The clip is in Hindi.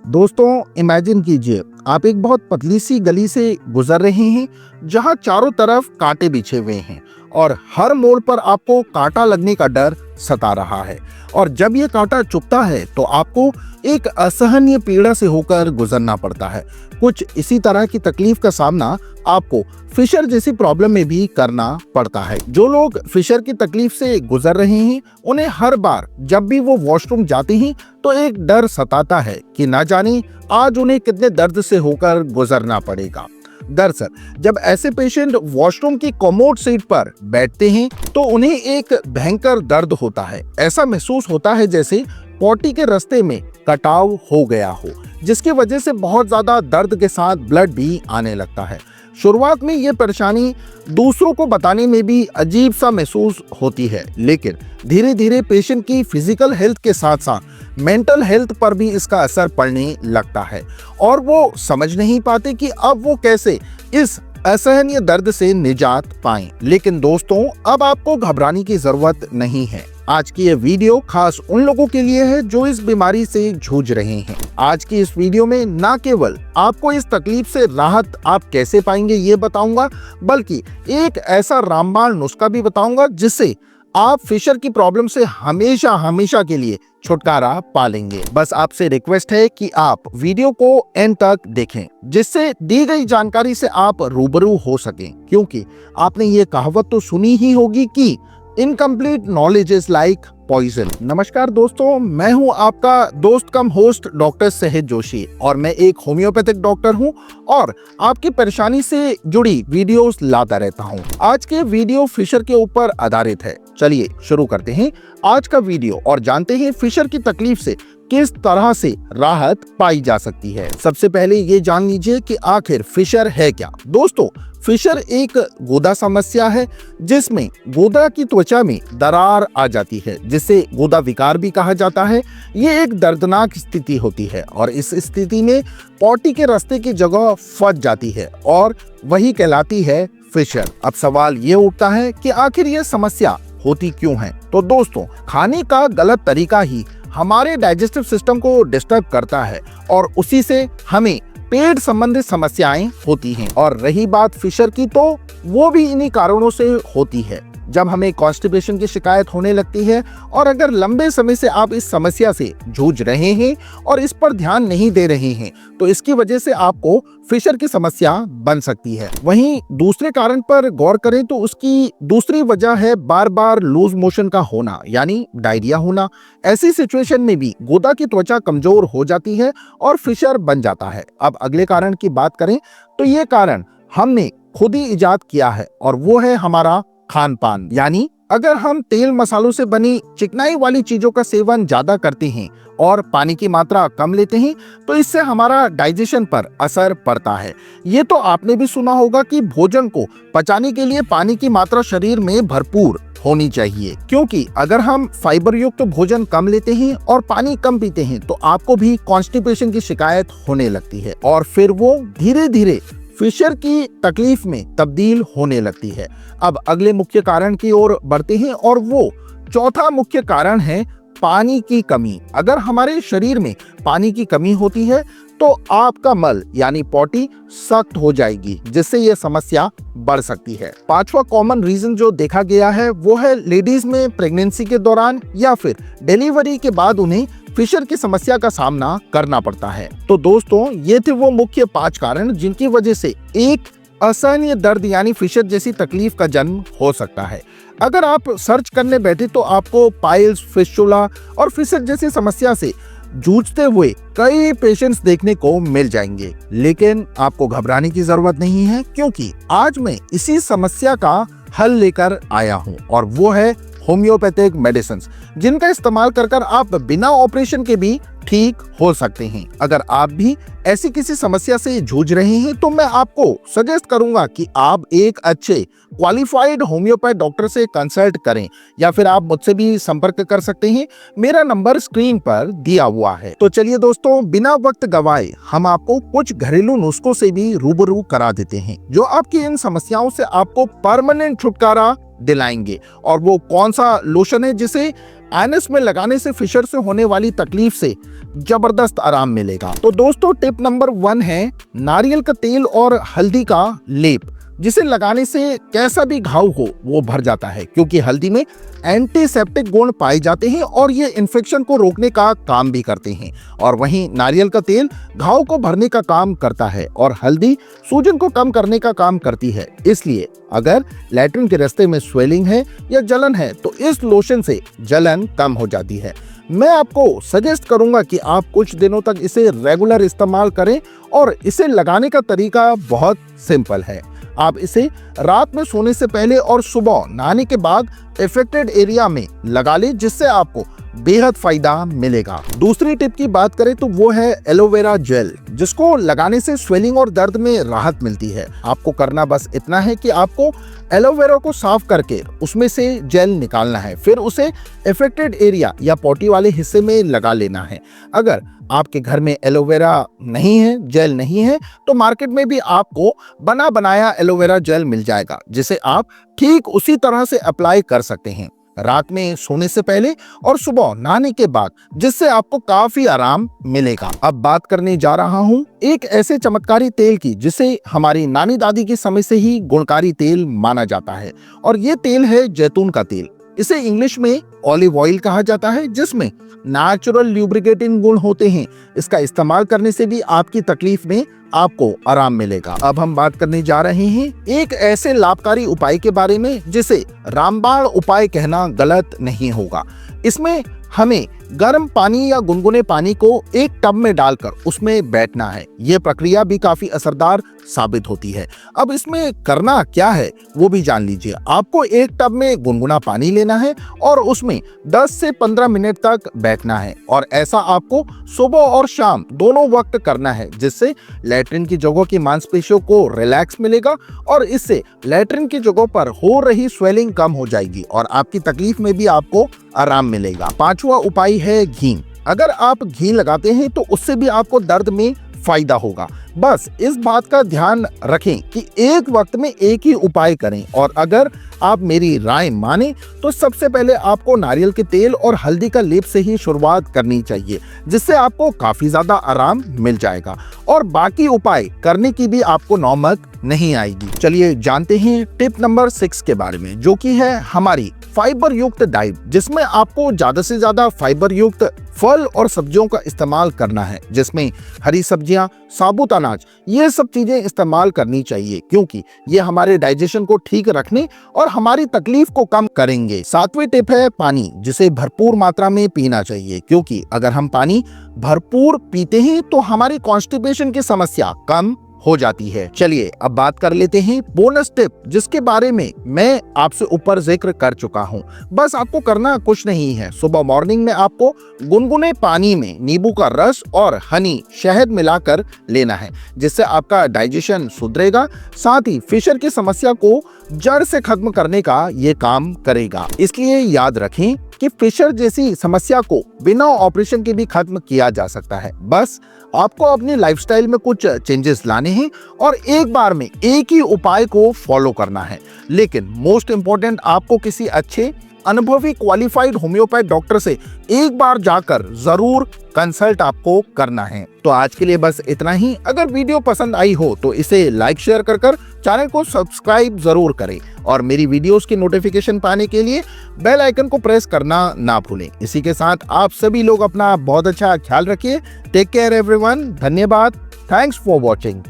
दोस्तों इमेजिन कीजिए, आप एक बहुत पतली सी गली से गुजर रहे हैं जहां चारों तरफ कांटे बिछे हुए हैं और हर मोड़ पर आपको कांटा लगने का डर सता रहा है। और जब ये कांटा चुभता है तो आपको एक असहनीय पीड़ा से होकर गुजरना पड़ता है। कुछ इसी तरह की तकलीफ का सामना आपको फिशर जैसी प्रॉब्लम में भी करना पड़ता है। जो लोग फिशर की तकलीफ से गुजर रहे हैं उन्हें हर बार जब भी वो वॉशरूम जाते हैं तो एक डर सताता है कि ना जाने आज उन्हें कितने दर्द से होकर गुजरना पड़ेगा। दरअसल जब ऐसे पेशेंट वॉशरूम की कॉमोड सीट पर बैठते हैं तो उन्हें एक भयंकर दर्द होता है। ऐसा महसूस होता है जैसे पॉटी के रास्ते में कटाव हो गया हो, जिसकी वजह से बहुत ज्यादा दर्द के साथ ब्लड भी आने लगता है। शुरुआत में ये परेशानी दूसरों को बताने में भी अजीब सा महसूस होती है, लेकिन धीरे धीरे पेशेंट की फिजिकल हेल्थ के साथ साथ मेंटल हेल्थ पर भी इसका असर पड़ने लगता है और वो समझ नहीं पाते कि अब वो कैसे इस असहनीय दर्द से निजात पाएं। लेकिन दोस्तों, अब आपको घबराने की जरूरत नहीं है। आज की ये वीडियो खास उन लोगों के लिए है जो इस बीमारी से जूझ रहे हैं। आज की इस वीडियो में ना केवल आपको इस तकलीफ से राहत आप कैसे पाएंगे ये बताऊंगा, बल्कि एक ऐसा रामबाण नुस्खा भी बताऊंगा जिससे आप फिशर की प्रॉब्लम से हमेशा हमेशा के लिए छुटकारा पा लेंगे। बस आपसे रिक्वेस्ट है कि आप वीडियो को एंड तक देखें, जिससे दी गई जानकारी से आप रूबरू हो सकें, क्योंकि आपने ये कहावत तो सुनी ही होगी कि incomplete knowledge is like poison. नमस्कार दोस्तों, मैं हूं आपका दोस्त कम होस्ट डॉक्टर सहज जोशी और मैं एक होम्योपैथिक डॉक्टर हूं और आपकी परेशानी से जुड़ी वीडियोस लाता रहता हूं। आज के वीडियो फिशर के ऊपर आधारित है। चलिए शुरू करते हैं आज का वीडियो और जानते हैं फिशर की तकलीफ से किस तरह से राहत पाई जा सकती है। सबसे पहले ये जान लीजिए कि आखिर फिशर है क्या। दोस्तों, फिशर एक गुदा समस्या है जिसमें गुदा की त्वचा में दरार आ जाती है, जिसे गुदा विकार भी कहा जाता है। ये एक दर्दनाक स्थिति होती है और इस स्थिति में पॉटी के रास्ते की जगह फट जाती है और वही कहलाती है फिशर। अब सवाल ये उठता है कि आखिर ये समस्या होती क्यों है। तो दोस्तों, खाने का गलत तरीका ही हमारे डाइजेस्टिव सिस्टम को डिस्टर्ब करता है और उसी से हमें पेट संबंधित समस्याएं होती हैं। और रही बात फिशर की, तो वो भी इन्हीं कारणों से होती है। जब हमें कॉन्स्टिपेशन की शिकायत होने लगती है और अगर लंबे समय से आप इस समस्या से जूझ रहे हैं और इस पर ध्यान नहीं दे रहे हैं तो इसकी वजह से आपको फिशर की समस्या बन सकती है। वहीं दूसरे कारण पर गौर करें तो उसकी दूसरी वजह है बार बार लूज मोशन का होना, यानी डायरिया होना। ऐसी सिचुएशन में भी गुदा की त्वचा कमजोर हो जाती है और फिशर बन जाता है। अब अगले कारण की बात करें तो ये कारण हमने खुद ही इजाद किया है और वो है हमारा खान पान। यानी अगर हम तेल मसालों से बनी चिकनाई वाली चीजों का सेवन ज्यादा करते हैं और पानी की मात्रा कम लेते हैं तो इससे हमारा डाइजेशन पर असर पड़ता है। ये तो आपने भी सुना होगा कि भोजन को पचाने के लिए पानी की मात्रा शरीर में भरपूर होनी चाहिए, क्योंकि अगर हम फाइबर युक्त भोजन कम लेते हैं और पानी कम पीते हैं तो आपको भी कॉन्स्टिपेशन की शिकायत होने लगती है और फिर वो धीरे धीरे फिशर की तकलीफ में तब्दील होने लगती है। अब अगले मुख्य कारण की ओर बढ़ते हैं और वो चौथा मुख्य कारण है पानी की कमी। अगर हमारे शरीर में पानी की कमी होती है तो आपका मल यानी पॉटी सख्त हो जाएगी, जिससे यह समस्या बढ़ सकती है। पांचवा कॉमन रीजन जो देखा गया है वो है लेडीज में प्रेगनेंसी के दौरान या फिर डिलीवरी के बाद उन्हें फिशर की समस्या का सामना करना पड़ता है। तो दोस्तों, ये थे वो मुख्य 5 कारण जिनकी वजह से एक असहनीय दर्द यानी फिशर जैसी तकलीफ का जन्म हो सकता है। अगर आप सर्च करने बैठे तो आपको पाइल्स, फिस्टुला और फिशर जैसी समस्या से जूझते हुए कई पेशेंट्स देखने को मिल जाएंगे, लेकिन आपको घबराने की जरूरत नहीं है, क्योंकि आज मैं इसी समस्या का हल लेकर आया हूं और वो है होम्योपैथिक मेडिसिन, जिनका इस्तेमाल कर आप बिना ऑपरेशन के भी ठीक हो सकते हैं। अगर आप भी ऐसी किसी समस्या से जूझ रहे हैं तो मैं आपको सजेस्ट करूंगा कि आप एक अच्छे क्वालिफाइड होम्योपैथ डॉक्टर से कंसल्ट करें या फिर आप मुझसे भी संपर्क कर सकते हैं। मेरा नंबर स्क्रीन पर दिया हुआ है। तो चलिए दोस्तों, बिना वक्त गवाए हम आपको कुछ घरेलू नुस्खों से भी रूबरू करा देते हैं जो आपकी इन समस्याओं से आपको परमानेंट छुटकारा दिलाएंगे। और वो कौन सा लोशन है जिसे एनस में लगाने से फिशर से होने वाली तकलीफ से जबरदस्त आराम मिलेगा। तो दोस्तों टिप नंबर 1 है नारियल का तेल और हल्दी का लेप, जिसे लगाने से कैसा भी घाव हो वो भर जाता है, क्योंकि हल्दी में एंटीसेप्टिक गुण पाए जाते हैं और ये इन्फेक्शन को रोकने का काम भी करते हैं। और वहीं नारियल का तेल घाव को भरने का काम करता है और हल्दी सूजन को कम करने का काम करती है। इसलिए अगर लैट्रिन के रास्ते में स्वेलिंग है या जलन है तो इस लोशन से जलन कम हो जाती है। मैं आपको सजेस्ट करूंगा कि आप कुछ दिनों तक इसे रेगुलर इस्तेमाल करें और इसे लगाने का तरीका बहुत सिंपल है। आप इसे रात में सोने से पहले और सुबह नहाने के बाद अफेक्टेड एरिया में लगा लें, जिससे आपको बेहद फायदा मिलेगा। दूसरी टिप की बात करें तो वो है एलोवेरा जेल, जिसको लगाने से स्वेलिंग और दर्द में राहत मिलती है। आपको करना बस इतना है कि आपको एलोवेरा को साफ करके उसमें से जेल निकालना है, फिर उसे अफेक्टेड एरिया या पोटी वाले हिस्से में लगा लेना है। अगर आपके घर में एलोवेरा नहीं है, जेल नहीं है, तो मार्केट में भी आपको बना बनाया एलोवेरा जेल मिल जाएगा, जिसे आप ठीक उसी तरह से अप्लाई कर सकते हैं रात में सोने से पहले और सुबह नहाने के बाद, जिससे आपको काफी आराम मिलेगा। अब बात करने जा रहा हूं एक ऐसे चमत्कारी तेल की जिसे हमारी नानी दादी के समय से ही गुणकारी तेल माना जाता है, और ये तेल है जैतून का तेल। इसे इंग्लिश में ऑलिव ऑयल कहा जाता है, जिसमें नेचुरल ल्यूब्रिकेटिंग गुण होते हैं। इसका इस्तेमाल करने से भी आपकी तकलीफ में आपको आराम मिलेगा। अब हम बात करने जा रहे हैं एक ऐसे लाभकारी उपाय के बारे में जिसे रामबाण उपाय कहना गलत नहीं होगा। इसमें हमें गर्म पानी या गुनगुने पानी को एक टब में डालकर उसमें बैठना है। यह प्रक्रिया भी काफी असरदार साबित होती है। अब इसमें करना क्या है वो भी जान लीजिए। आपको एक टब में गुनगुना पानी लेना है और उसमें 10 से 15 मिनट तक बैठना है, और ऐसा आपको सुबह और शाम दोनों वक्त करना है, जिससे लैट्रिन की जगहों की मांसपेशियों को रिलैक्स मिलेगा और इससे लैट्रिन की जगहों पर हो रही स्वेलिंग कम हो जाएगी और आपकी तकलीफ में भी आपको आराम मिलेगा। 5वां उपाय है घी। अगर आप घी लगाते हैं तो उससे भी आपको दर्द में फायदा होगा। बस इस बात का ध्यान रखें कि एक वक्त में एक ही उपाय करें, और अगर आप मेरी राय माने तो सबसे पहले आपको नारियल के तेल और हल्दी का लेप से ही शुरुआत करनी चाहिए, जिससे आपको काफी ज्यादा आराम मिल जाएगा और बाकी उपाय करने की भी आपको नौबत नहीं आएगी। चलिए जानते हैं टिप नंबर 6 के बारे में, जो कि है हमारी फाइबर युक्त डाइट, जिसमें आपको ज्यादा से ज्यादा फाइबर युक्त फल और सब्जियों का इस्तेमाल करना है, जिसमें हरी सब्जियां, साबुत अनाज, ये सब चीजें इस्तेमाल करनी चाहिए, क्योंकि ये हमारे डाइजेशन को ठीक रखने और हमारी तकलीफ को कम करेंगे। 7वीं टिप है पानी, जिसे भरपूर मात्रा में पीना चाहिए, क्योंकि अगर हम पानी भरपूर पीते हैं तो हमारी कॉन्स्टिपेशन की समस्या कम हो जाती है। चलिए अब बात कर लेते हैं बोनस टिप, जिसके बारे में मैं आपसे ऊपर जिक्र कर चुका हूं। बस आपको करना कुछ नहीं है। सुबह मॉर्निंग में आपको गुनगुने पानी में नींबू का रस और हनी, शहद मिलाकर लेना है, जिससे आपका डाइजेशन सुधरेगा, साथ ही फिशर की समस्या को जड़ से खत्म करने का ये काम करेगा। इसलिए याद रखें कि फिशर जैसी समस्या को बिना ऑपरेशन के भी खत्म किया जा सकता है। बस आपको अपनी लाइफस्टाइल में कुछ चेंजेस लाने हैं और एक बार में एक ही उपाय को फॉलो करना है। लेकिन मोस्ट इंपॉर्टेंट, आपको किसी अच्छे अनुभवी क्वालिफाइड होम्योपैथ डॉक्टर से एक बार जाकर जरूर कंसल्ट आपको करना है। तो आज के लिए बस इतना ही। अगर वीडियो पसंद आई हो तो इसे लाइक शेयर कर चैनल को सब्सक्राइब जरूर करें और मेरी वीडियोस की नोटिफिकेशन पाने के लिए बेल आइकन को प्रेस करना ना भूलें। इसी के साथ आप सभी लोग अपना बहुत अच्छा ख्याल रखिए। Take care everyone. धन्यवाद। Thanks for watching.